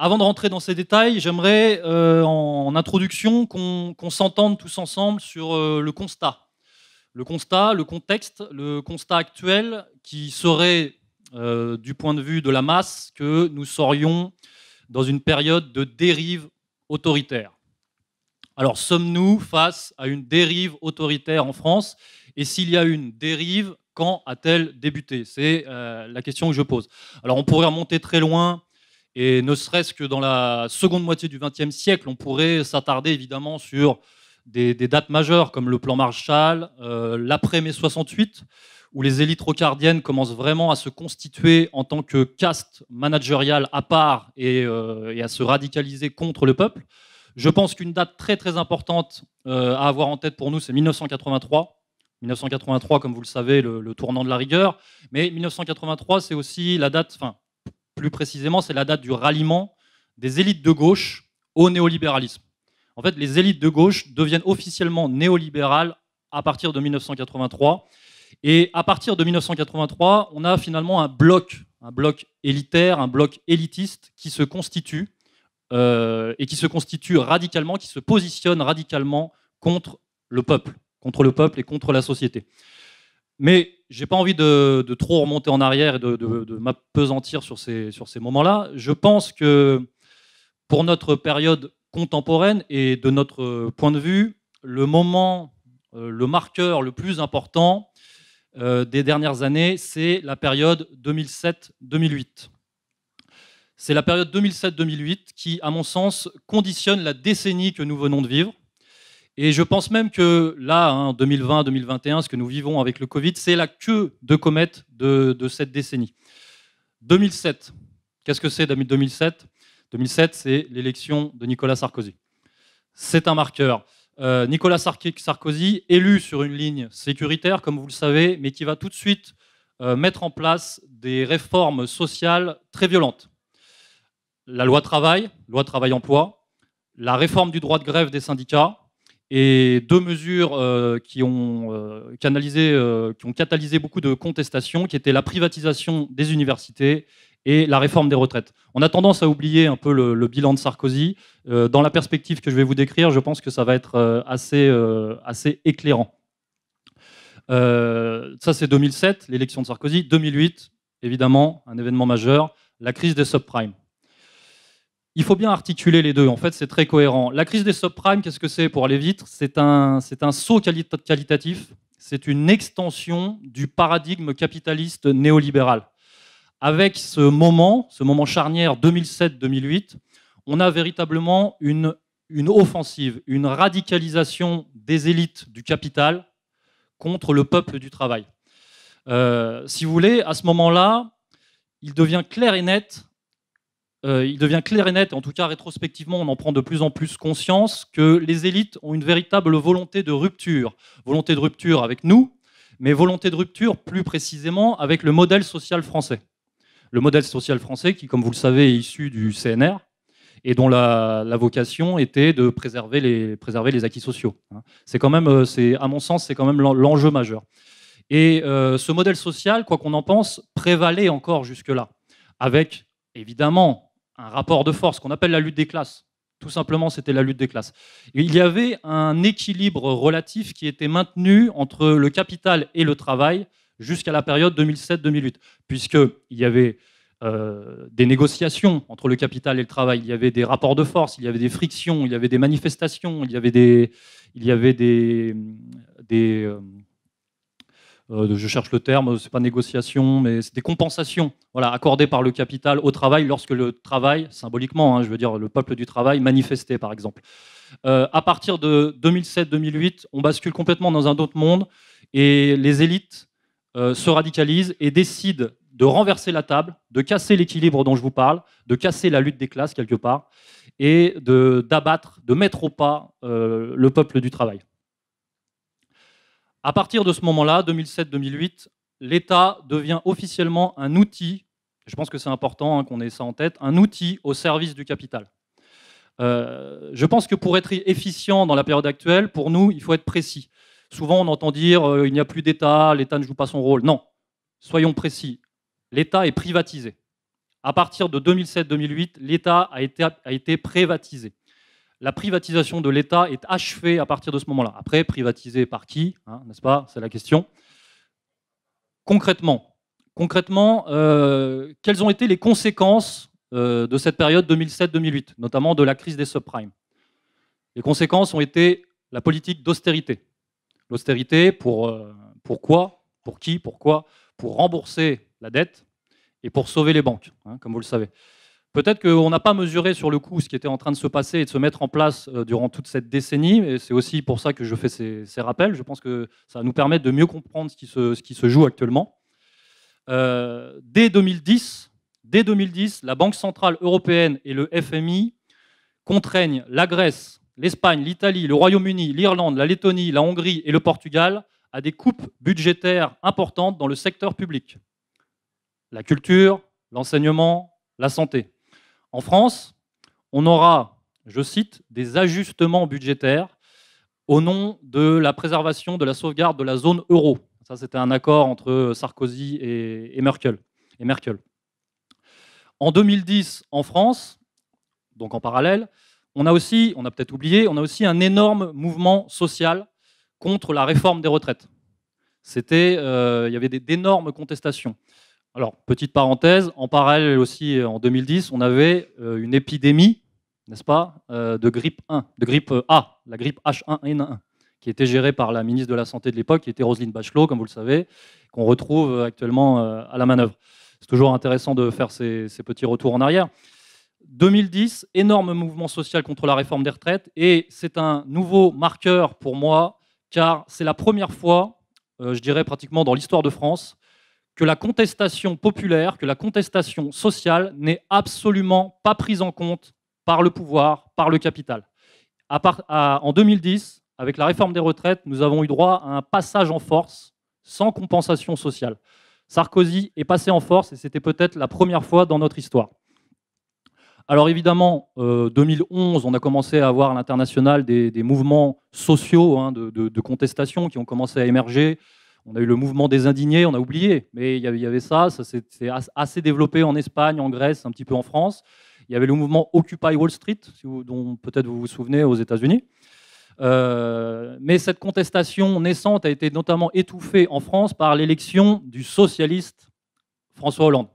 Avant de rentrer dans ces détails, j'aimerais en introduction qu'on s'entende tous ensemble sur le constat. Le constat, le contexte, le constat actuel qui serait, du point de vue de la masse, que nous serions dans une période de dérive autoritaire. Alors, sommes-nous face à une dérive autoritaire en France? Et s'il y a une dérive, quand a-t-elle débuté? C'est la question que je pose. Alors, on pourrait remonter très loin, et ne serait-ce que dans la seconde moitié du XXe siècle, on pourrait s'attarder évidemment sur des dates majeures comme le plan Marshall, l'après-mai 68, où les élites rocardiennes commencent vraiment à se constituer en tant que caste managériale à part et à se radicaliser contre le peuple. Je pense qu'une date très très importante à avoir en tête pour nous, c'est 1983. 1983, comme vous le savez, le tournant de la rigueur. Mais 1983, c'est aussi la date, enfin, plus précisément, c'est la date du ralliement des élites de gauche au néolibéralisme. En fait, les élites de gauche deviennent officiellement néolibérales à partir de 1983. Et à partir de 1983, on a finalement un bloc élitaire, un bloc élitiste qui se constitue et qui se constitue radicalement, qui se positionne radicalement contre le peuple et contre la société. Mais je n'ai pas envie de trop remonter en arrière et de m'appesantir sur ces moments-là. Je pense que pour notre période contemporaine et de notre point de vue, le moment, le marqueur le plus important des dernières années, c'est la période 2007-2008. C'est la période 2007-2008 qui, à mon sens, conditionne la décennie que nous venons de vivre. Et je pense même que là, hein, 2020-2021, ce que nous vivons avec le Covid, c'est la queue de comète de cette décennie. 2007, qu'est-ce que c'est 2007 ? 2007, c'est l'élection de Nicolas Sarkozy. C'est un marqueur. Nicolas Sarkozy, élu sur une ligne sécuritaire, comme vous le savez, mais qui va tout de suite mettre en place des réformes sociales très violentes. La loi travail-emploi, la réforme du droit de grève des syndicats, et deux mesures qui ont catalysé beaucoup de contestations, qui étaient la privatisation des universités et la réforme des retraites. On a tendance à oublier un peu le bilan de Sarkozy. Dans la perspective que je vais vous décrire, je pense que ça va être assez éclairant. Ça, c'est 2007, l'élection de Sarkozy. 2008, évidemment, un événement majeur, la crise des subprimes. Il faut bien articuler les deux, en fait c'est très cohérent. La crise des subprimes, qu'est-ce que c'est pour aller vite? C'est un saut qualitatif, c'est une extension du paradigme capitaliste néolibéral. Avec ce moment charnière 2007-2008, on a véritablement une offensive, une radicalisation des élites du capital contre le peuple du travail. Si vous voulez, à ce moment-là, il devient clair et net, en tout cas rétrospectivement, on en prend de plus en plus conscience, que les élites ont une véritable volonté de rupture avec nous, mais volonté de rupture plus précisément avec le modèle social français. Le modèle social français qui, comme vous le savez, est issu du CNR et dont la vocation était de préserver les acquis sociaux. C'est quand même, à mon sens, c'est quand même l'enjeu majeur. Et ce modèle social, quoi qu'on en pense, prévalait encore jusque-là, avec évidemment un rapport de force qu'on appelle la lutte des classes. Tout simplement, c'était la lutte des classes. Et il y avait un équilibre relatif qui était maintenu entre le capital et le travail jusqu'à la période 2007-2008, puisqu'il y avait des négociations entre le capital et le travail, il y avait des rapports de force, il y avait des frictions, il y avait des manifestations, il y avait je cherche le terme, c'est pas négociation, mais c'est des compensations, voilà, accordées par le capital au travail lorsque le travail, symboliquement, hein, je veux dire le peuple du travail, manifestait par exemple. À partir de 2007-2008, on bascule complètement dans un autre monde et les élites se radicalisent et décident de renverser la table, de casser l'équilibre dont je vous parle, de casser la lutte des classes quelque part et d'abattre, de mettre au pas le peuple du travail. À partir de ce moment-là, 2007-2008, l'État devient officiellement un outil, je pense que c'est important hein, qu'on ait ça en tête, un outil au service du capital. Je pense que pour être efficient dans la période actuelle, pour nous, il faut être précis. Souvent, on entend dire il n'y a plus d'État, l'État ne joue pas son rôle. Non, soyons précis. L'État est privatisé. À partir de 2007-2008, l'État a été privatisé. La privatisation de l'État est achevée à partir de ce moment-là. Après, privatisé par qui, hein, n'est-ce pas? C'est la question. Concrètement, quelles ont été les conséquences de cette période 2007-2008, notamment de la crise des subprimes? Les conséquences ont été la politique d'austérité. L'austérité, pourquoi? Pour qui? Pourquoi? Pour rembourser la dette et pour sauver les banques, hein, comme vous le savez. Peut-être qu'on n'a pas mesuré sur le coup ce qui était en train de se passer et de se mettre en place durant toute cette décennie, et c'est aussi pour ça que je fais ces rappels. Je pense que ça va nous permettre de mieux comprendre ce qui se joue actuellement. Dès 2010, la Banque centrale européenne et le FMI contraignent la Grèce, l'Espagne, l'Italie, le Royaume-Uni, l'Irlande, la Lettonie, la Hongrie et le Portugal à des coupes budgétaires importantes dans le secteur public. La culture, l'enseignement, la santé. En France, on aura, je cite, des ajustements budgétaires au nom de la préservation de la sauvegarde de la zone euro. Ça, c'était un accord entre Sarkozy et Merkel. En 2010, en France, donc en parallèle, on a peut-être oublié, on a aussi un énorme mouvement social contre la réforme des retraites. Il y avait d'énormes contestations. Alors, petite parenthèse, en parallèle aussi, en 2010, on avait une épidémie, n'est-ce pas, de grippe A, la grippe H1N1, qui était gérée par la ministre de la Santé de l'époque, qui était Roselyne Bachelot, comme vous le savez, qu'on retrouve actuellement à la manœuvre. C'est toujours intéressant de faire ces petits retours en arrière. 2010, énorme mouvement social contre la réforme des retraites, et c'est un nouveau marqueur pour moi, car c'est la première fois, je dirais pratiquement dans l'histoire de France, que la contestation populaire, que la contestation sociale n'est absolument pas prise en compte par le pouvoir, par le capital. En 2010, avec la réforme des retraites, nous avons eu droit à un passage en force sans compensation sociale. Sarkozy est passé en force et c'était peut-être la première fois dans notre histoire. Alors évidemment, 2011, on a commencé à avoir à l'international des mouvements sociaux, hein, de contestation qui ont commencé à émerger. On a eu le mouvement des indignés, on a oublié, mais il y avait ça s'est assez développé en Espagne, en Grèce, un petit peu en France. Il y avait le mouvement Occupy Wall Street, dont peut-être vous vous souvenez, aux États-Unis. Mais cette contestation naissante a été notamment étouffée en France par l'élection du socialiste François Hollande,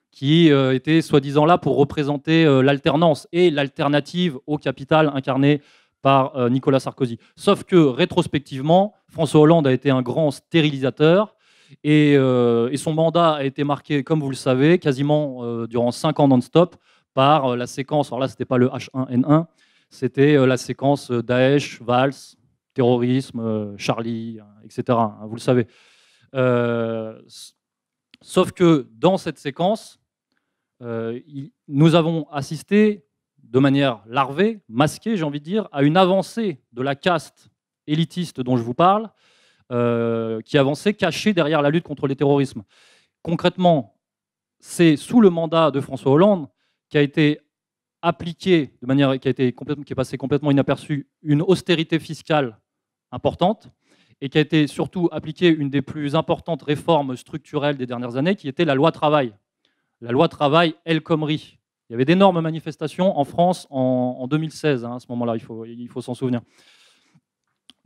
qui était soi-disant là pour représenter l'alternance et l'alternative au capital incarné par Nicolas Sarkozy. Sauf que, rétrospectivement, François Hollande a été un grand stérilisateur et son mandat a été marqué, comme vous le savez, quasiment durant 5 ans non-stop par la séquence, alors là, ce n'était pas le H1N1, c'était la séquence Daesh, Valls, terrorisme, Charlie, etc. Vous le savez. Sauf que dans cette séquence, nous avons assisté de manière larvée, masquée, j'ai envie de dire, à une avancée de la caste élitiste dont je vous parle, qui avançait cachée derrière la lutte contre le terrorisme. Concrètement, c'est sous le mandat de François Hollande qui a été appliquée, de manière qui est passée complètement inaperçue, une austérité fiscale importante, et qui a été surtout appliquée une des plus importantes réformes structurelles des dernières années, qui était la loi travail. La loi travail El Khomri. Il y avait d'énormes manifestations en France en 2016, hein, à ce moment-là, il faut s'en souvenir.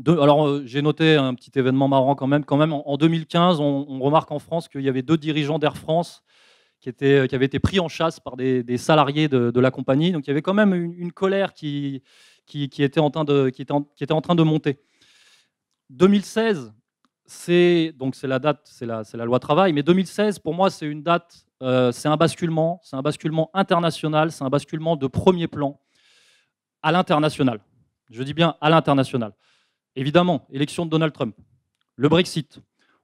Alors, j'ai noté un petit événement marrant quand même. En 2015, on remarque en France qu'il y avait 2 dirigeants d'Air France qui avaient été pris en chasse par des salariés de la compagnie. Donc, il y avait quand même une colère qui était en train de monter. 2016, c'est la date, c'est la loi travail, mais 2016, pour moi, c'est une date. C'est un basculement international, c'est un basculement de premier plan à l'international. Je dis bien à l'international. Évidemment, élection de Donald Trump, le Brexit.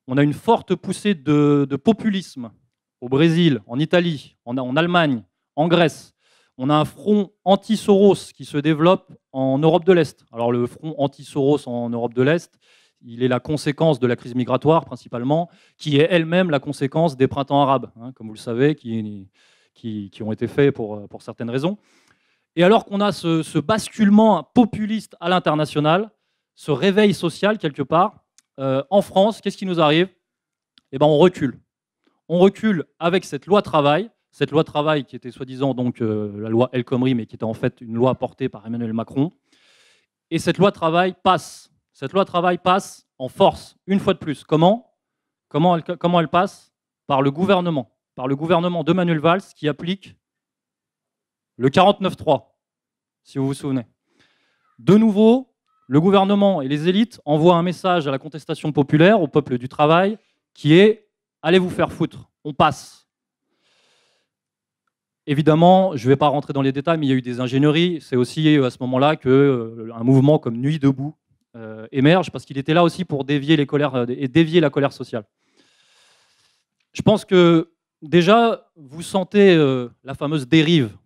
On a une forte poussée de populisme au Brésil, en Italie, en Allemagne, en Grèce. On a un front anti-Soros qui se développe en Europe de l'Est. Alors le front anti-Soros en Europe de l'Est, il est la conséquence de la crise migratoire principalement, qui est elle-même la conséquence des printemps arabes, hein, comme vous le savez, qui ont été faits pour certaines raisons. Et alors qu'on a ce basculement populiste à l'international, ce réveil social quelque part, en France, qu'est-ce qui nous arrive? Eh bien, on recule. On recule avec cette loi travail, cette loi travail qui était soi-disant donc la loi El Khomri, mais qui était en fait une loi portée par Emmanuel Macron. Et cette loi travail passe. Cette loi travail passe en force, une fois de plus. Comment elle passe? Par le gouvernement de Manuel Valls qui applique le 49.3, si vous vous souvenez. De nouveau, le gouvernement et les élites envoient un message à la contestation populaire, au peuple du travail, qui est « allez vous faire foutre, on passe ». Évidemment, je ne vais pas rentrer dans les détails, mais il y a eu des ingénieries. C'est aussi à ce moment-là qu'un mouvement comme Nuit debout émerge, parce qu'il était là aussi pour dévier la colère sociale. Je pense que déjà, vous sentez la fameuse dérive.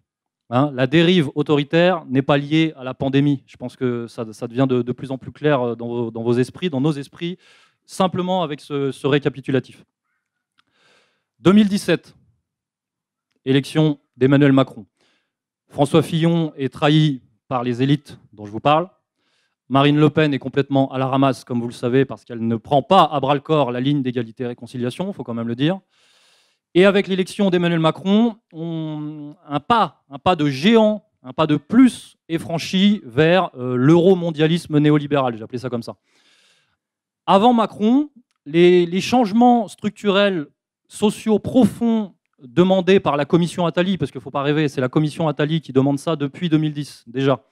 Hein, la dérive autoritaire n'est pas liée à la pandémie. Je pense que ça devient de plus en plus clair dans vos esprits, dans nos esprits, simplement avec ce récapitulatif. 2017, élection d'Emmanuel Macron. François Fillon est trahi par les élites dont je vous parle. Marine Le Pen est complètement à la ramasse, comme vous le savez, parce qu'elle ne prend pas à bras-le-corps la ligne d'égalité et réconciliation, il faut quand même le dire. Et avec l'élection d'Emmanuel Macron, un pas de géant, un pas de plus est franchi vers l'euromondialisme néolibéral, j'ai appelé ça comme ça. Avant Macron, les changements structurels sociaux profonds demandés par la commission Attali, parce qu'il ne faut pas rêver, c'est la commission Attali qui demande ça depuis 2010 déjà.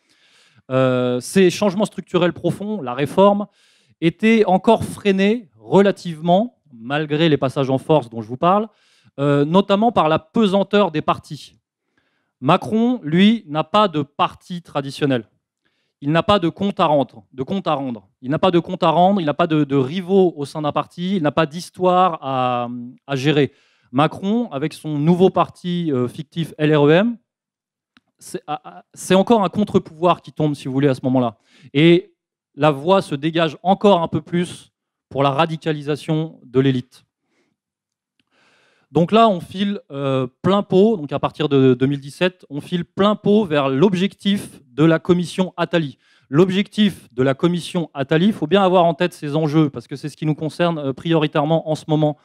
Ces changements structurels profonds, la réforme, étaient encore freinés relativement, malgré les passages en force dont je vous parle, notamment par la pesanteur des partis. Macron, lui, n'a pas de parti traditionnel. Il n'a pas de compte à rendre. Il n'a pas de compte à rendre, il n'a pas de rivaux au sein d'un parti, il n'a pas d'histoire à gérer. Macron, avec son nouveau parti fictif LREM, c'est encore un contre-pouvoir qui tombe, si vous voulez, à ce moment-là. Et la voie se dégage encore un peu plus pour la radicalisation de l'élite. Donc là, on file plein pot, donc à partir de 2017, on file plein pot vers l'objectif de la commission Attali. L'objectif de la commission Attali, il faut bien avoir en tête ces enjeux, parce que c'est ce qui nous concerne prioritairement en ce moment,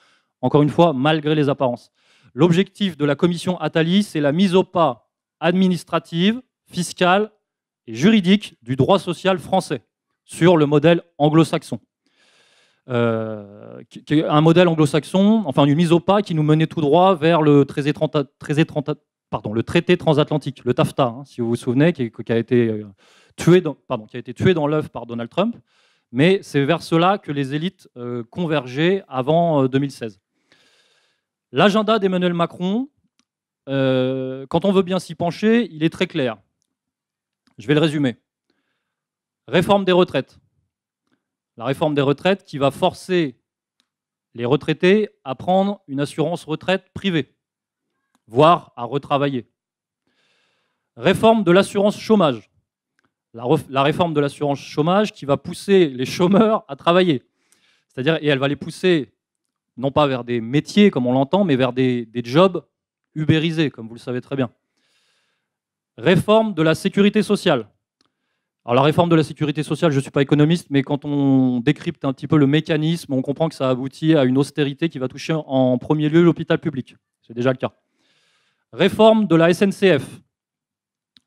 encore une fois, malgré les apparences. L'objectif de la commission Attali, c'est la mise au pas administrative, fiscale et juridique du droit social français, sur le modèle anglo-saxon. Un modèle anglo-saxon, enfin une mise au pas qui nous menait tout droit vers le traité transatlantique, le TAFTA, hein, si vous vous souvenez, qui a été tué dans l'œuf par Donald Trump. Mais c'est vers cela que les élites convergeaient avant 2016. L'agenda d'Emmanuel Macron, quand on veut bien s'y pencher, il est très clair. Je vais le résumer. Réforme des retraites. La réforme des retraites qui va forcer les retraités à prendre une assurance retraite privée, voire à retravailler. Réforme de l'assurance chômage. La réforme de l'assurance chômage qui va pousser les chômeurs à travailler. C'est-à-dire, et elle va les pousser non pas vers des métiers comme on l'entend, mais vers des jobs ubérisés, comme vous le savez très bien. Réforme de la sécurité sociale. Alors la réforme de la sécurité sociale, je ne suis pas économiste, mais quand on décrypte un petit peu le mécanisme, on comprend que ça aboutit à une austérité qui va toucher en premier lieu l'hôpital public. C'est déjà le cas. Réforme de la SNCF.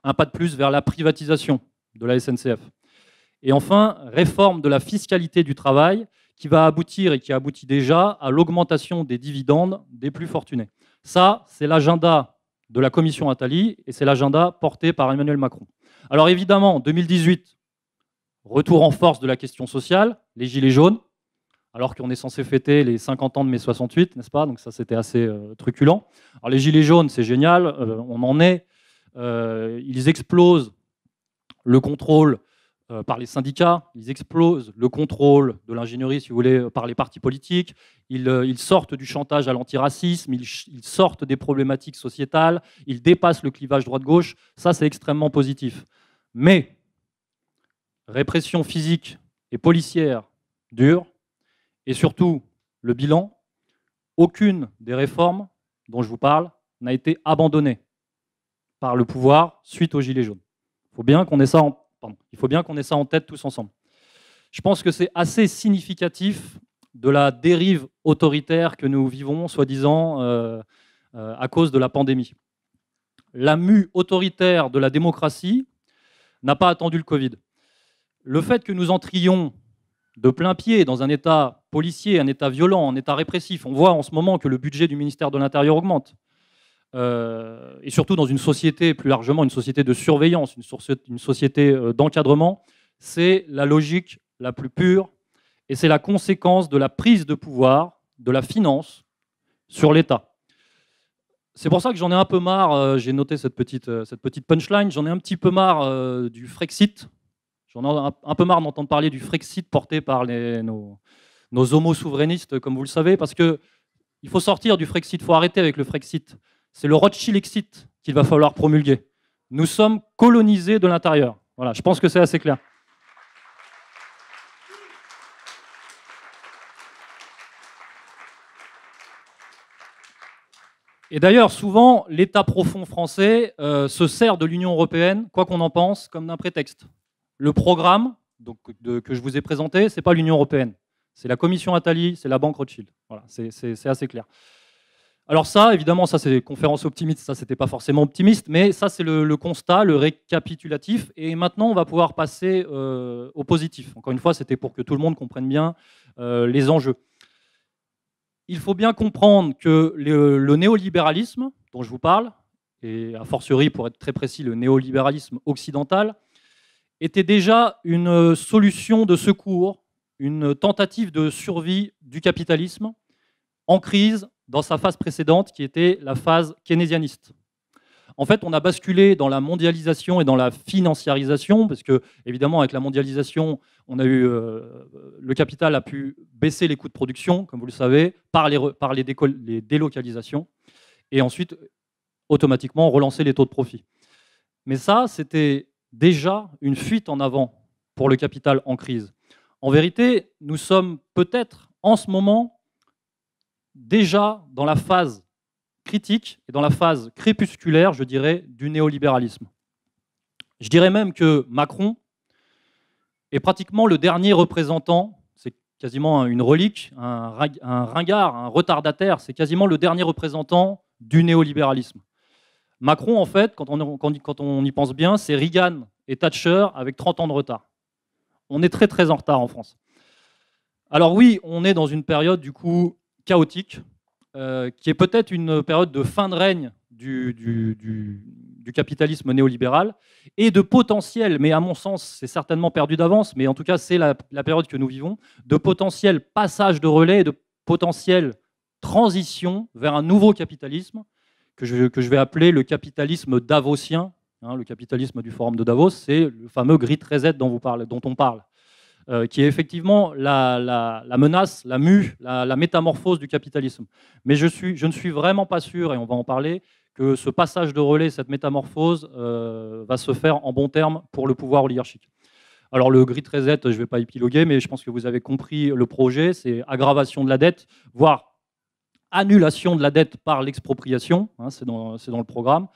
Un pas de plus vers la privatisation de la SNCF. Et enfin, réforme de la fiscalité du travail qui va aboutir et qui aboutit déjà à l'augmentation des dividendes des plus fortunés. Ça, c'est l'agenda de la commission Attali et c'est l'agenda porté par Emmanuel Macron. Alors évidemment, 2018, retour en force de la question sociale, les gilets jaunes, alors qu'on est censé fêter les 50 ans de mai 68, n'est-ce pas? Donc ça, c'était assez truculent. Alors les gilets jaunes, c'est génial, on en est. Ils explosent le contrôle par les syndicats, ils explosent le contrôle de l'ingénierie, si vous voulez, par les partis politiques, ils sortent du chantage à l'antiracisme, ils sortent des problématiques sociétales, ils dépassent le clivage droite-gauche, ça c'est extrêmement positif. Mais répression physique et policière dure, et surtout le bilan, aucune des réformes dont je vous parle n'a été abandonnée par le pouvoir suite aux gilets jaunes. Il faut bien qu'on ait ça en tête tous ensemble. Je pense que c'est assez significatif de la dérive autoritaire que nous vivons, soi-disant, à cause de la pandémie. La mue autoritaire de la démocratie n'a pas attendu le Covid. Le fait que nous entrions de plein pied dans un État policier, un État violent, un État répressif, on voit en ce moment que le budget du ministère de l'Intérieur augmente, et surtout dans une société, plus largement, une société de surveillance, une société d'encadrement, c'est la logique la plus pure et c'est la conséquence de la prise de pouvoir de la finance sur l'État. C'est pour ça que j'en ai un peu marre, j'ai noté cette petite punchline, j'en ai un petit peu marre du Frexit. J'en ai un peu marre d'entendre parler du Frexit porté par nos homo-souverainistes, comme vous le savez, parce qu'il faut sortir du Frexit, il faut arrêter avec le Frexit. C'est le Rothschild-exit qu'il va falloir promulguer. Nous sommes colonisés de l'intérieur. Voilà, je pense que c'est assez clair. Et d'ailleurs, souvent, l'État profond français se sert de l'Union européenne, quoi qu'on en pense, comme d'un prétexte. Le programme que je vous ai présenté, ce n'est pas l'Union européenne. C'est la commission Attali, c'est la banque Rothschild. Voilà, c'est assez clair. Alors ça, évidemment, ça c'est conférence optimiste, ça c'était pas forcément optimiste, mais ça c'est le constat, le récapitulatif. Et maintenant, on va pouvoir passer au positif. Encore une fois, c'était pour que tout le monde comprenne bien les enjeux. Il faut bien comprendre que le néolibéralisme dont je vous parle, et a fortiori, pour être très précis, le néolibéralisme occidental, était déjà une solution de secours, une tentative de survie du capitalisme en crise dans sa phase précédente, qui était la phase keynésianiste. En fait, on a basculé dans la mondialisation et dans la financiarisation, parce que, évidemment, avec la mondialisation, on a eu, le capital a pu baisser les coûts de production, comme vous le savez, par les délocalisations, et ensuite, automatiquement, relancer les taux de profit. Mais ça, c'était déjà une fuite en avant pour le capital en crise. En vérité, nous sommes peut-être, en ce moment, déjà dans la phase critique et dans la phase crépusculaire, je dirais, du néolibéralisme. Je dirais même que Macron est pratiquement le dernier représentant, c'est quasiment une relique, un ringard, un retardataire, c'est quasiment le dernier représentant du néolibéralisme. Macron, en fait, quand on y pense bien, c'est Reagan et Thatcher avec 30 ans de retard. On est très très en retard en France. Alors oui, on est dans une période du coup chaotique, qui est peut-être une période de fin de règne du capitalisme néolibéral et de potentiel, mais à mon sens c'est certainement perdu d'avance, mais en tout cas c'est la période que nous vivons, de potentiel passage de relais et de potentiel transition vers un nouveau capitalisme que je vais appeler le capitalisme davosien. Le capitalisme du forum de Davos, c'est le fameux Great Reset dont on parle. Qui est effectivement la menace, la mue, la métamorphose du capitalisme. Mais je ne suis vraiment pas sûr, et on va en parler, que ce passage de relais, cette métamorphose, va se faire en bon terme pour le pouvoir oligarchique. Alors le Great Reset, je ne vais pas épiloguer, mais je pense que vous avez compris le projet, c'est aggravation de la dette, voire annulation de la dette par l'expropriation, c'est dans le programme,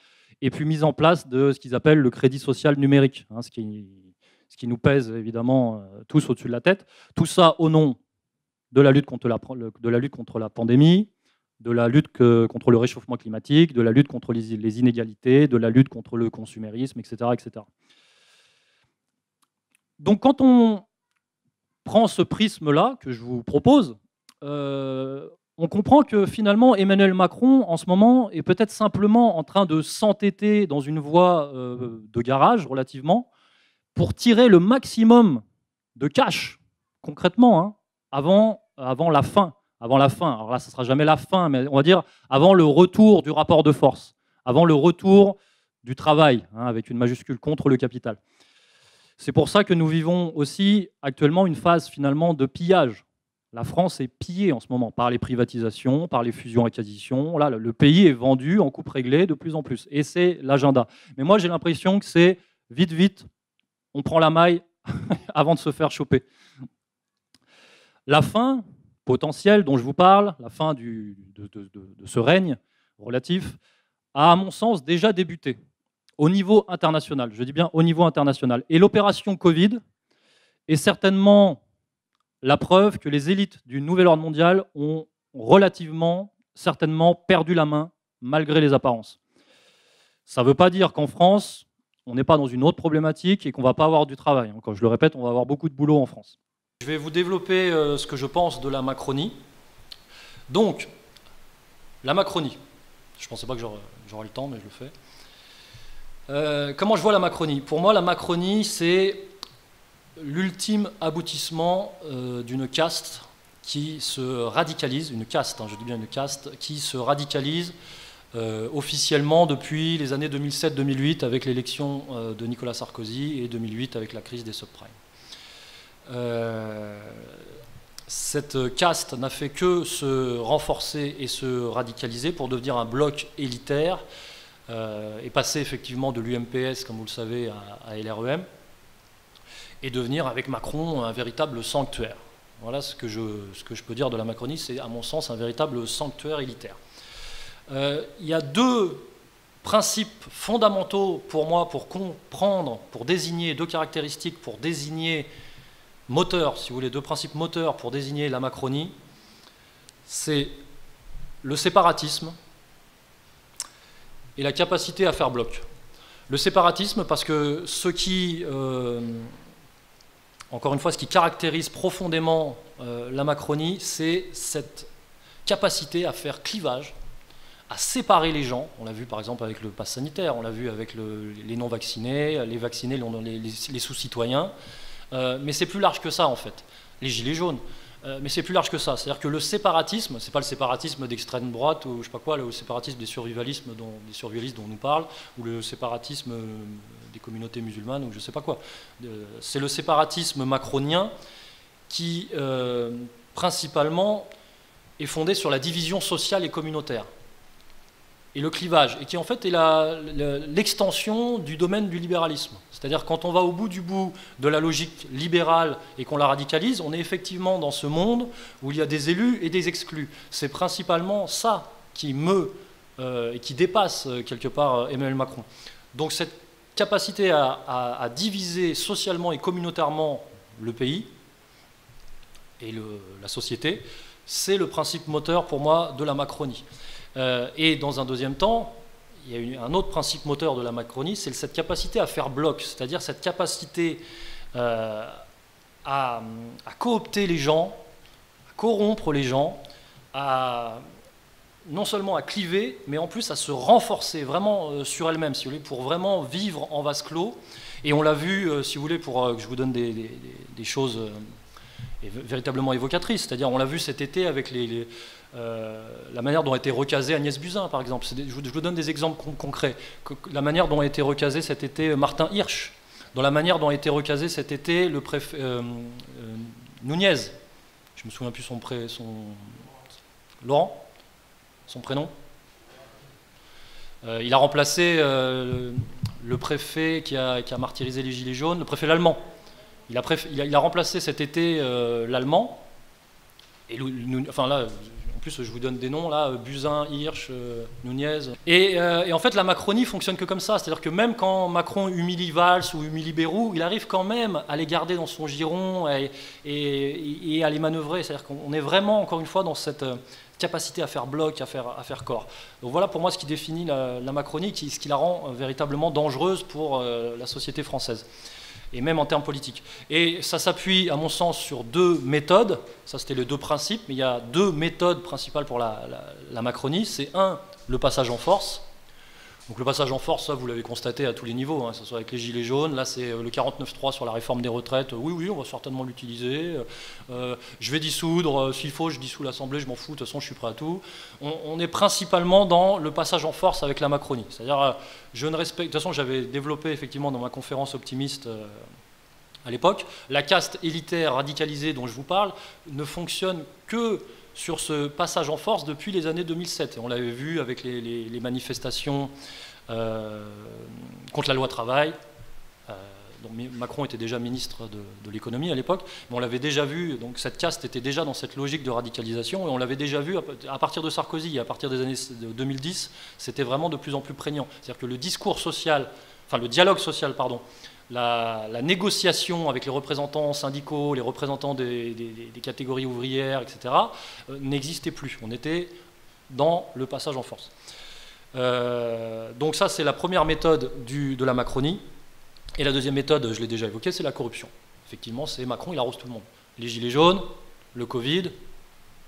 et puis mise en place de ce qu'ils appellent le crédit social numérique, ce qui nous pèse évidemment tous au-dessus de la tête. Tout ça au nom de la lutte contre la pandémie, de la lutte contre le réchauffement climatique, de la lutte contre les inégalités, de la lutte contre le consumérisme, etc. etc. Donc quand on prend ce prisme-là que je vous propose, on comprend que finalement Emmanuel Macron, en ce moment, est peut-être simplement en train de s'entêter dans une voie de garage, relativement, pour tirer le maximum de cash, concrètement, avant la fin. Avant la fin. Alors là, ce ne sera jamais la fin, mais on va dire avant le retour du rapport de force, avant le retour du travail, avec une majuscule, contre le capital. C'est pour ça que nous vivons aussi actuellement une phase finalement de pillage. La France est pillée en ce moment par les privatisations, par les fusions-acquisitions. Là, le pays est vendu en coupe réglée de plus en plus. Et c'est l'agenda. Mais moi, j'ai l'impression que c'est vite, vite, on prend la maille avant de se faire choper. La fin potentielle dont je vous parle, la fin de ce règne relatif, a, à mon sens, déjà débuté au niveau international. Je dis bien au niveau international. Et l'opération Covid est certainement la preuve que les élites du nouvel ordre mondial ont relativement, certainement perdu la main, malgré les apparences. Ça ne veut pas dire qu'en France, on n'est pas dans une autre problématique et qu'on ne va pas avoir du travail. Quand je le répète, on va avoir beaucoup de boulot en France. Je vais vous développer ce que je pense de la Macronie. Donc, la Macronie. Je ne pensais pas que j'aurais le temps, mais je le fais. Comment je vois la Macronie? Pour moi, la Macronie, c'est l'ultime aboutissement d'une caste qui se radicalise, une caste, je dis bien une caste, qui se radicalise officiellement depuis les années 2007-2008 avec l'élection de Nicolas Sarkozy et 2008 avec la crise des subprimes. Cette caste n'a fait que se renforcer et se radicaliser pour devenir un bloc élitaire et passer effectivement de l'UMPS, comme vous le savez, à LREM, et devenir avec Macron un véritable sanctuaire. Voilà ce que je peux dire de la Macronie, c'est à mon sens un véritable sanctuaire élitaire. Il y a deux principes fondamentaux pour moi pour comprendre, pour désigner, deux caractéristiques pour désigner moteur, si vous voulez, deux principes moteurs pour désigner la Macronie, c'est le séparatisme et la capacité à faire bloc. Le séparatisme parce que ce qui, encore une fois, ce qui caractérise profondément la Macronie, c'est cette capacité à faire clivage, à séparer les gens. On l'a vu par exemple avec le pass sanitaire, on l'a vu avec les non-vaccinés, les vaccinés, les sous-citoyens. Mais c'est plus large que ça en fait, les gilets jaunes. Mais c'est plus large que ça, c'est-à-dire que le séparatisme, c'est pas le séparatisme d'extrême droite ou je sais pas quoi, le séparatisme des survivalistes dont on nous parle, ou le séparatisme des communautés musulmanes ou je sais pas quoi. C'est le séparatisme macronien qui principalement est fondé sur la division sociale et communautaire et le clivage, et qui en fait est l'extension du domaine du libéralisme. C'est-à-dire quand on va au bout du bout de la logique libérale et qu'on la radicalise, on est effectivement dans ce monde où il y a des élus et des exclus. C'est principalement ça qui meut et qui dépasse quelque part Emmanuel Macron. Donc cette capacité à diviser socialement et communautairement le pays et la société, c'est le principe moteur pour moi de la Macronie. Et dans un deuxième temps, il y a eu un autre principe moteur de la Macronie, c'est cette capacité à faire bloc, c'est-à-dire cette capacité à coopter les gens, à corrompre les gens, non seulement à cliver, mais en plus à se renforcer vraiment sur elle-même, si vous voulez, pour vraiment vivre en vase clos. Et on l'a vu, si vous voulez, pour que je vous donne des choses véritablement évocatrices, c'est-à-dire on l'a vu cet été avec la manière dont a été recasée Agnès Buzyn, par exemple. Je vous donne des exemples concrets. La manière dont a été recasé cet été Martin Hirsch, dans la manière dont a été recasé cet été le préfet Nunez. Je me souviens plus son Laurent, son prénom. Il a remplacé le préfet qui a martyrisé les Gilets jaunes, le préfet l'Allemand. Il a remplacé cet été l'Allemand. Et enfin là, en plus je vous donne des noms là, Buzyn, Hirsch, Nunez. Et en fait la Macronie fonctionne que comme ça, c'est-à-dire que même quand Macron humilie Valls ou humilie Bayrou, il arrive quand même à les garder dans son giron et à les manœuvrer. C'est-à-dire qu'on est vraiment encore une fois dans cette capacité à faire bloc, à faire corps. Donc voilà pour moi ce qui définit la Macronie, ce qui la rend véritablement dangereuse pour la société française. Et même en termes politiques. Et ça s'appuie, à mon sens, sur deux méthodes. Ça, c'était les deux principes, mais il y a deux méthodes principales pour la Macronie. C'est le passage en force. Donc le passage en force, ça, vous l'avez constaté à tous les niveaux, que ce soit avec les Gilets jaunes. Là, c'est le 49.3 sur la réforme des retraites. Oui, on va certainement l'utiliser. Je vais dissoudre. S'il faut, je dissous l'Assemblée, je m'en fous. De toute façon, je suis prêt à tout. On est principalement dans le passage en force avec la Macronie. C'est-à-dire, je ne respecte... De toute façon, j'avais développé, effectivement, dans ma conférence optimiste à l'époque, la caste élitaire radicalisée dont je vous parle ne fonctionne que sur ce passage en force depuis les années 2007. Et on l'avait vu avec les manifestations contre la loi travail. Donc Macron était déjà ministre de l'économie à l'époque, mais on l'avait déjà vu, donc cette caste était déjà dans cette logique de radicalisation, et on l'avait déjà vu à partir de Sarkozy, et à partir des années 2010, c'était vraiment de plus en plus prégnant. C'est-à-dire que le discours social, enfin le dialogue social, pardon, la négociation avec les représentants syndicaux, les représentants des catégories ouvrières, etc., n'existait plus. On était dans le passage en force. Donc ça, c'est la première méthode de la Macronie. Et la deuxième méthode, je l'ai déjà évoquée, c'est la corruption. Effectivement, c'est Macron, il arrose tout le monde. Les gilets jaunes, le Covid,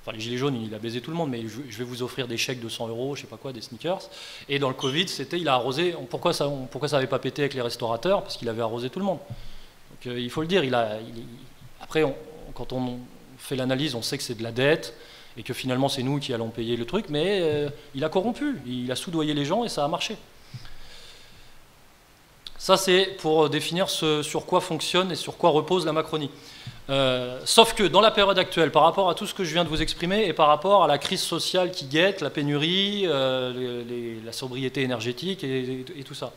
enfin les gilets jaunes, il a baisé tout le monde, mais je vais vous offrir des chèques de 100 €, je sais pas quoi, des sneakers. Et dans le Covid, c'était, il a arrosé. Pourquoi ça n'avait pas pété avec les restaurateurs? Parce qu'il avait arrosé tout le monde. Donc il faut le dire. Après, quand on fait l'analyse, on sait que c'est de la dette et que finalement c'est nous qui allons payer le truc, mais il a corrompu, il a soudoyé les gens et ça a marché. Ça, c'est pour définir sur quoi fonctionne et sur quoi repose la Macronie. Sauf que dans la période actuelle, par rapport à tout ce que je viens de vous exprimer et par rapport à la crise sociale qui guette, la pénurie, la sobriété énergétique et tout ça,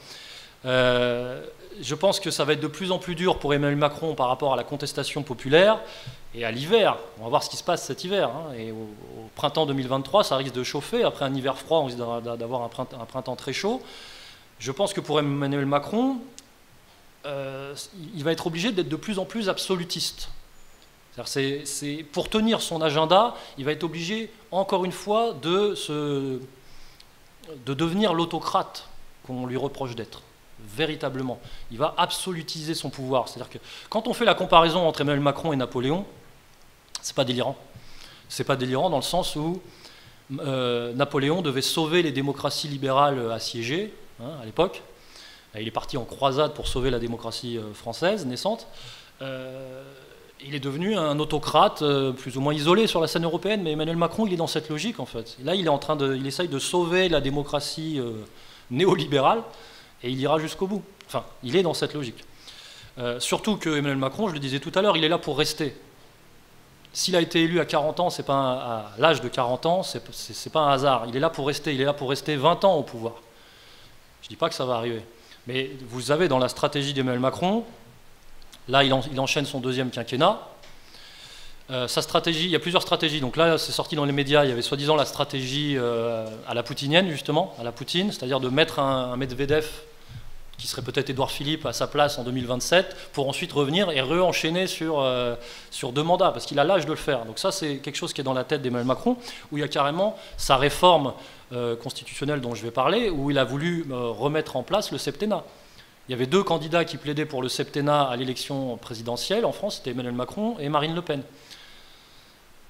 je pense que ça va être de plus en plus dur pour Emmanuel Macron par rapport à la contestation populaire et à l'hiver. On va voir ce qui se passe cet hiver. Hein. Et au printemps 2023, ça risque de chauffer. Après un hiver froid, on risque d'avoir un printemps très chaud. Je pense que pour Emmanuel Macron, il va être obligé d'être de plus en plus absolutiste. Pour tenir son agenda, il va être obligé, encore une fois, de devenir l'autocrate qu'on lui reproche d'être. Véritablement. Il va absolutiser son pouvoir. C'est-à-dire que quand on fait la comparaison entre Emmanuel Macron et Napoléon, c'est pas délirant. C'est pas délirant dans le sens où Napoléon devait sauver les démocraties libérales assiégées, hein, à l'époque. Il est parti en croisade pour sauver la démocratie française naissante. Il est devenu un autocrate plus ou moins isolé sur la scène européenne, mais Emmanuel Macron, il est dans cette logique en fait. Et là, il essaye de sauver la démocratie néolibérale, et il ira jusqu'au bout. Enfin, il est dans cette logique. Surtout que Emmanuel Macron, je le disais tout à l'heure, il est là pour rester. S'il a été élu à 40 ans, c'est pas à l'âge de 40 ans, c'est pas un hasard. Il est là pour rester. Il est là pour rester 20 ans au pouvoir. Je ne dis pas que ça va arriver. Mais vous avez dans la stratégie d'Emmanuel Macron, là, il enchaîne son deuxième quinquennat. Sa stratégie, il y a plusieurs stratégies. Donc là, c'est sorti dans les médias. Il y avait soi-disant la stratégie à la poutinienne, justement, à la Poutine, c'est-à-dire de mettre un Medvedev, qui serait peut-être Édouard Philippe, à sa place en 2027, pour ensuite revenir et re-enchaîner sur 2 mandats, parce qu'il a l'âge de le faire. Donc ça, c'est quelque chose qui est dans la tête d'Emmanuel Macron, où il y a carrément sa réforme constitutionnelle dont je vais parler, où il a voulu remettre en place le septennat. Il y avait 2 candidats qui plaidaient pour le septennat à l'élection présidentielle en France, c'était Emmanuel Macron et Marine Le Pen.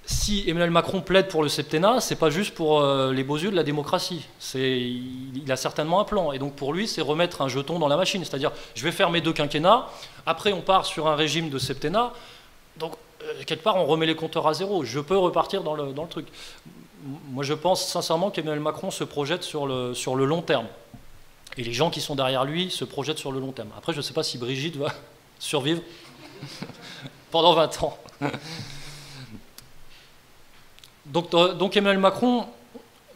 Si Emmanuel Macron plaide pour le septennat, c'est pas juste pour les beaux yeux de la démocratie. Il a certainement un plan. Et donc pour lui, c'est remettre un jeton dans la machine. C'est-à-dire, je vais faire mes 2 quinquennats, après on part sur un régime de septennat, donc quelque part on remet les compteurs à zéro. Je peux repartir dans le truc. Moi je pense sincèrement qu'Emmanuel Macron se projette sur le long terme. Et les gens qui sont derrière lui se projettent sur le long terme. Après, je ne sais pas si Brigitte va survivre pendant 20 ans. Donc Emmanuel Macron,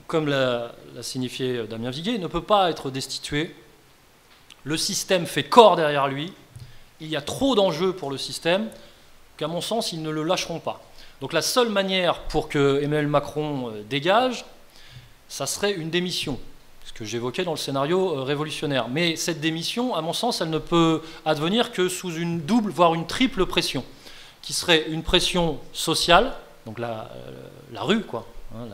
comme l'a signifié Damien Viguier, ne peut pas être destitué. Le système fait corps derrière lui. Il y a trop d'enjeux pour le système qu'à mon sens, ils ne le lâcheront pas. Donc la seule manière pour que Emmanuel Macron dégage, ça serait une démission, ce que j'évoquais dans le scénario révolutionnaire. Mais cette démission, à mon sens, elle ne peut advenir que sous une double, voire une triple pression, qui serait une pression sociale, donc la rue, quoi, hein,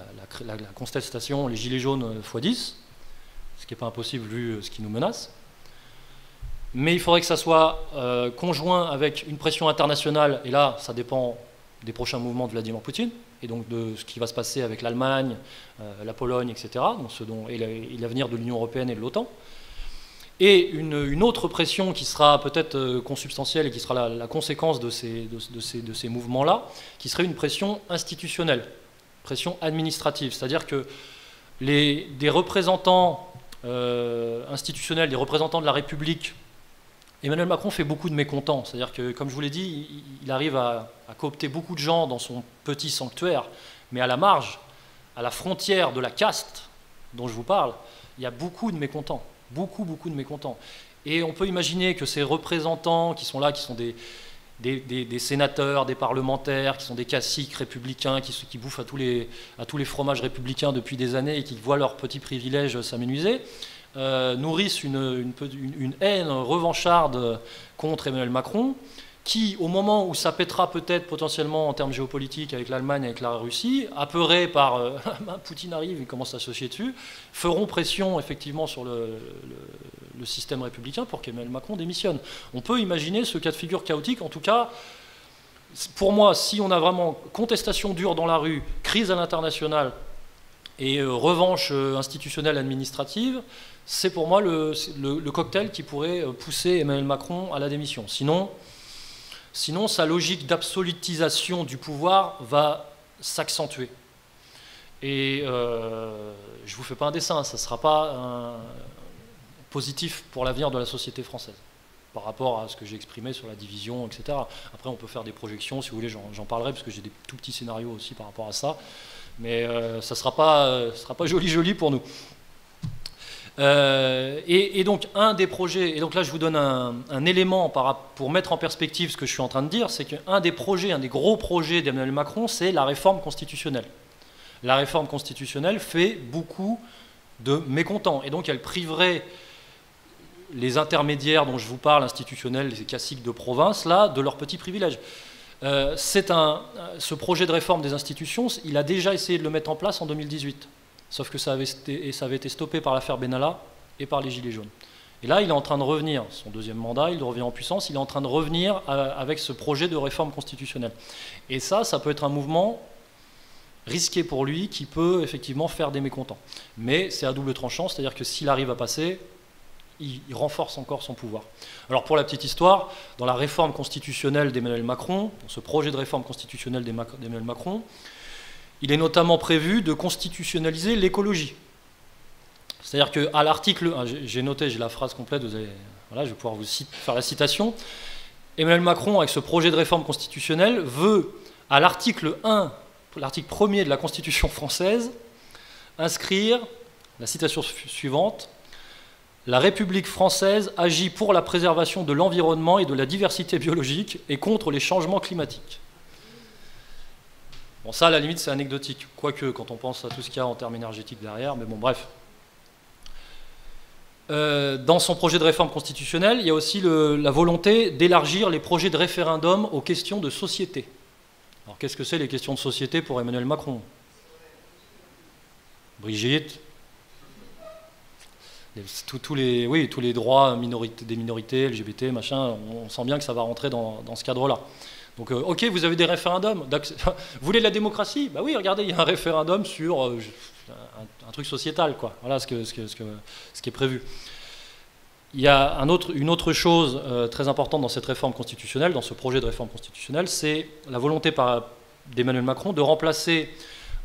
la contestation, les gilets jaunes x10, ce qui n'est pas impossible vu ce qui nous menace. Mais il faudrait que ça soit conjoint avec une pression internationale, et là, ça dépend des prochains mouvements de Vladimir Poutine, et donc de ce qui va se passer avec l'Allemagne, la Pologne, etc., et l'avenir de l'Union européenne et de l'OTAN. Et une autre pression qui sera peut-être consubstantielle et qui sera la conséquence de ces mouvements-là, qui serait une pression institutionnelle, pression administrative. C'est-à-dire que des représentants institutionnels, des représentants de la République, Emmanuel Macron fait beaucoup de mécontents. C'est-à-dire que, comme je vous l'ai dit, il arrive à coopter beaucoup de gens dans son petit sanctuaire, mais à la marge, à la frontière de la caste dont je vous parle, il y a beaucoup de mécontents. Beaucoup de mécontents. Et on peut imaginer que ces représentants qui sont là, qui sont des sénateurs, des parlementaires, qui sont des caciques républicains, qui bouffent à tous les fromages républicains depuis des années et qui voient leurs petits privilèges s'amenuiser, nourrissent une haine revancharde contre Emmanuel Macron, qui, au moment où ça pètera peut-être potentiellement en termes géopolitiques avec l'Allemagne, avec la Russie, apeurés par Poutine arrive, il commence à se chier dessus, feront pression effectivement sur le système républicain pour qu'Emmanuel Macron démissionne. On peut imaginer ce cas de figure chaotique. En tout cas, pour moi, si on a vraiment contestation dure dans la rue, crise à l'international et revanche institutionnelle administrative, c'est pour moi le cocktail qui pourrait pousser Emmanuel Macron à la démission. Sinon, sa logique d'absolutisation du pouvoir va s'accentuer. Et je ne vous fais pas un dessin, ça ne sera pas positif pour l'avenir de la société française, par rapport à ce que j'ai exprimé sur la division, etc. Après, on peut faire des projections, si vous voulez, j'en parlerai, parce que j'ai des tout petits scénarios aussi par rapport à ça. Mais ça ne sera pas joli pour nous. Et donc, un des projets, et donc là, je vous donne un élément pour mettre en perspective ce que je suis en train de dire, c'est qu'un des projets, un des gros projets d'Emmanuel Macron, c'est la réforme constitutionnelle. La réforme constitutionnelle fait beaucoup de mécontents, et donc elle priverait les intermédiaires dont je vous parle, institutionnels, les caciques de province, là, de leurs petits privilèges. Ce projet de réforme des institutions, il a déjà essayé de le mettre en place en 2018. Sauf que ça avait été stoppé par l'affaire Benalla et par les Gilets jaunes. Et là, il est en train de revenir, son deuxième mandat, il revient en puissance, il est en train de revenir avec ce projet de réforme constitutionnelle. Et ça peut être un mouvement risqué pour lui, qui peut effectivement faire des mécontents. Mais c'est à double tranchant, c'est-à-dire que s'il arrive à passer, il renforce encore son pouvoir. Alors pour la petite histoire, dans la réforme constitutionnelle d'Emmanuel Macron, dans ce projet de réforme constitutionnelle d'Emmanuel Macron, il est notamment prévu de constitutionnaliser l'écologie. C'est-à-dire qu'à l'article 1, j'ai noté, j'ai la phrase complète, voilà, je vais pouvoir vous faire la citation. Emmanuel Macron, avec ce projet de réforme constitutionnelle, veut, à l'article 1, l'article 1er de la Constitution française, inscrire, la citation suivante, « La République française agit pour la préservation de l'environnement et de la diversité biologique et contre les changements climatiques. » Bon, ça, à la limite, c'est anecdotique, quoique, quand on pense à tout ce qu'il y a en termes énergétiques derrière, mais bon, bref. Dans son projet de réforme constitutionnelle, il y a aussi la volonté d'élargir les projets de référendum aux questions de société. Alors, qu'est-ce que c'est les questions de société pour Emmanuel Macron? Brigitte, tous les droits des minorités, LGBT, machin, on sent bien que ça va rentrer dans ce cadre-là. Donc, ok, vous avez des référendums. Vous voulez de la démocratie? Bah oui, regardez, il y a un référendum sur un truc sociétal, quoi. Voilà ce qui est prévu. Il y a une autre chose très importante dans cette réforme constitutionnelle, dans ce projet de réforme constitutionnelle, c'est la volonté d'Emmanuel Macron de remplacer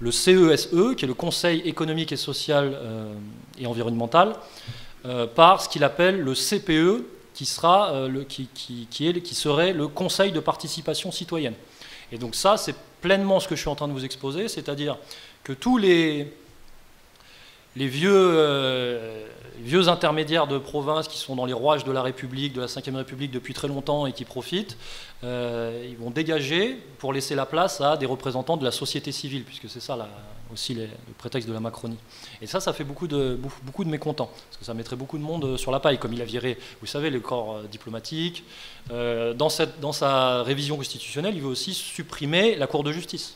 le CESE, qui est le Conseil économique et social et environnemental, par ce qu'il appelle le CPE, qui serait le Conseil de participation citoyenne. Et donc ça, c'est pleinement ce que je suis en train de vous exposer, c'est-à-dire que tous les vieux intermédiaires de province qui sont dans les rouages de la République, de la Ve République depuis très longtemps et qui profitent, ils vont dégager pour laisser la place à des représentants de la société civile, puisque c'est ça aussi le prétexte de la Macronie. Et ça fait beaucoup de mécontents, parce que ça mettrait beaucoup de monde sur la paille, comme il a viré, vous savez, le corps diplomatique. Dans sa révision constitutionnelle, il veut aussi supprimer la Cour de justice.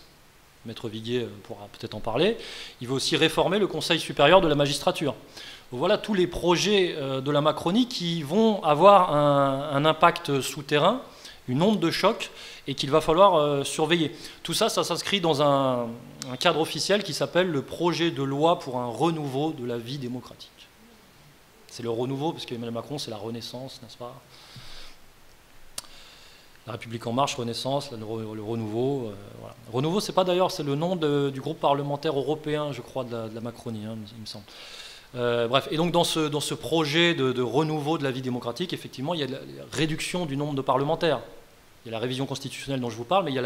Maître Viguier pourra peut-être en parler. Il veut aussi réformer le Conseil supérieur de la magistrature. Donc voilà tous les projets de la Macronie qui vont avoir un impact souterrain, une onde de choc, et qu'il va falloir surveiller. Tout ça, ça s'inscrit dans un cadre officiel qui s'appelle le projet de loi pour un renouveau de la vie démocratique. C'est le renouveau, parce qu'Emmanuel Macron, c'est la renaissance, n'est-ce pas? La République en marche, Renaissance, le renouveau. Voilà. Renouveau, c'est pas d'ailleurs, c'est le nom du groupe parlementaire européen, je crois, de la Macronie, hein, il me semble. Bref, et donc dans ce projet de renouveau de la vie démocratique, effectivement, il y a la réduction du nombre de parlementaires. Il y a la révision constitutionnelle dont je vous parle, mais il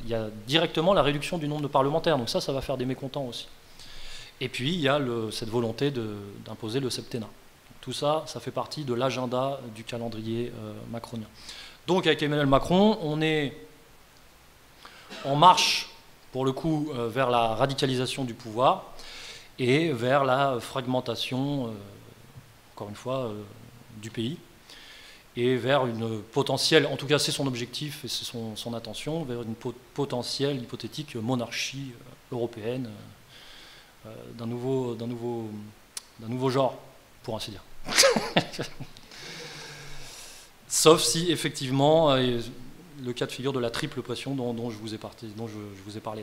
y a directement la réduction du nombre de parlementaires. Donc ça va faire des mécontents aussi. Et puis, il y a cette volonté d'imposer le septennat. Tout ça, ça fait partie de l'agenda du calendrier macronien. Donc avec Emmanuel Macron, on est en marche, pour le coup, vers la radicalisation du pouvoir et vers la fragmentation, encore une fois, du pays. et vers une potentielle, en tout cas c'est son objectif et c'est son intention, vers une potentielle hypothétique monarchie européenne d'un nouveau genre, pour ainsi dire. Sauf si effectivement le cas de figure de la triple pression dont je vous ai parlé.